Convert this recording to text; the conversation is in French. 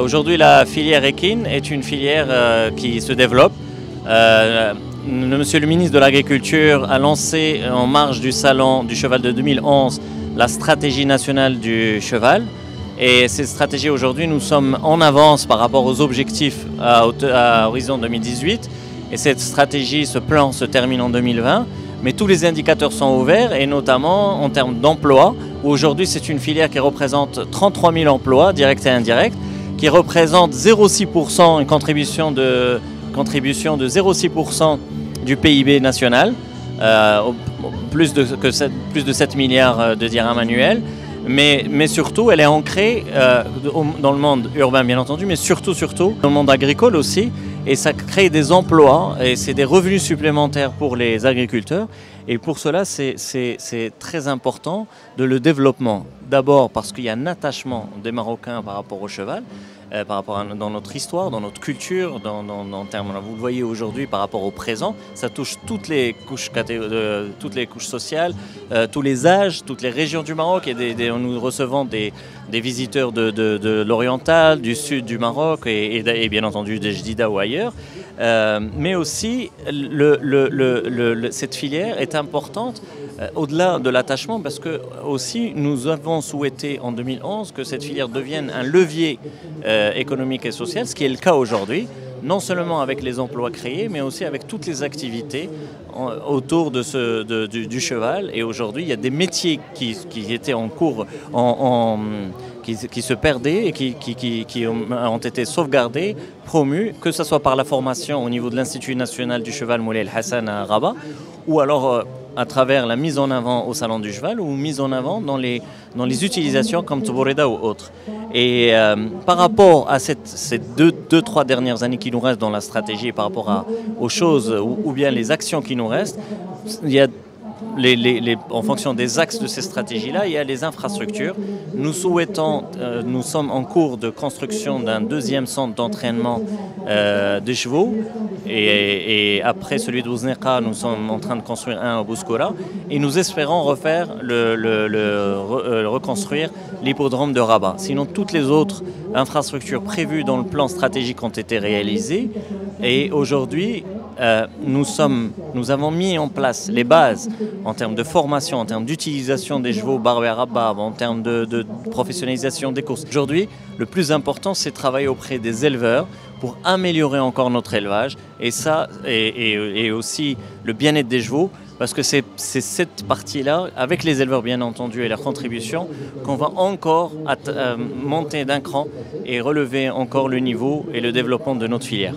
Aujourd'hui, la filière équine est une filière qui se développe. Monsieur le ministre de l'Agriculture a lancé en marge du Salon du Cheval de 2011 la stratégie nationale du cheval. Et cette stratégie, aujourd'hui, nous sommes en avance par rapport aux objectifs à horizon 2018. Et cette stratégie, ce plan se termine en 2020. Mais tous les indicateurs sont ouverts, et notamment en termes d'emploi, où aujourd'hui c'est une filière qui représente 33 000 emplois, directs et indirects, qui représente 0,6%, une contribution de 0,6% du PIB national, plus de 7 milliards de dirhams annuels. Mais surtout, elle est ancrée dans le monde urbain, bien entendu, mais surtout dans le monde agricole aussi. Et ça crée des emplois et c'est des revenus supplémentaires pour les agriculteurs. Et pour cela, c'est très important de le développement. D'abord parce qu'il y a un attachement des Marocains par rapport au cheval, dans notre histoire, dans notre culture, en termes, vous le voyez aujourd'hui par rapport au présent, ça touche toutes les couches sociales, tous les âges, toutes les régions du Maroc. Et nous recevons des visiteurs de l'oriental, du sud du Maroc et bien entendu des Jdida ou ailleurs. Mais aussi, cette filière est importante au-delà de l'attachement, parce que aussi nous avons souhaité en 2011 que cette filière devienne un levier économique et social, ce qui est le cas aujourd'hui, non seulement avec les emplois créés, mais aussi avec toutes les activités autour du cheval. Et aujourd'hui, il y a des métiers qui étaient en cours, qui se perdaient et qui ont été sauvegardés, promus, que ce soit par la formation au niveau de l'Institut national du cheval Moulay El Hassan à Rabat, ou alors à travers la mise en avant au Salon du Cheval, ou mise en avant dans les utilisations comme Tboureda ou autres. Et par rapport à ces trois dernières années qui nous restent dans la stratégie, par rapport aux choses ou bien les actions qui nous restent, il y a en fonction des axes de ces stratégies-là, il y a les infrastructures. Nous sommes en cours de construction d'un deuxième centre d'entraînement des chevaux. Et après celui de Bouznerqa, nous sommes en train de construire un à Bouskoura. Et nous espérons reconstruire l'hippodrome de Rabat. Sinon, toutes les autres infrastructures prévues dans le plan stratégique ont été réalisées. Et aujourd'hui, nous avons mis en place les bases en termes de formation, en termes d'utilisation des chevaux Baroua à Rabat, en termes de professionnalisation des courses. Aujourd'hui, le plus important, c'est de travailler auprès des éleveurs pour améliorer encore notre élevage et aussi le bien-être des chevaux, parce que c'est cette partie-là, avec les éleveurs bien entendu et leur contribution, qu'on va encore monter d'un cran et relever encore le niveau et le développement de notre filière.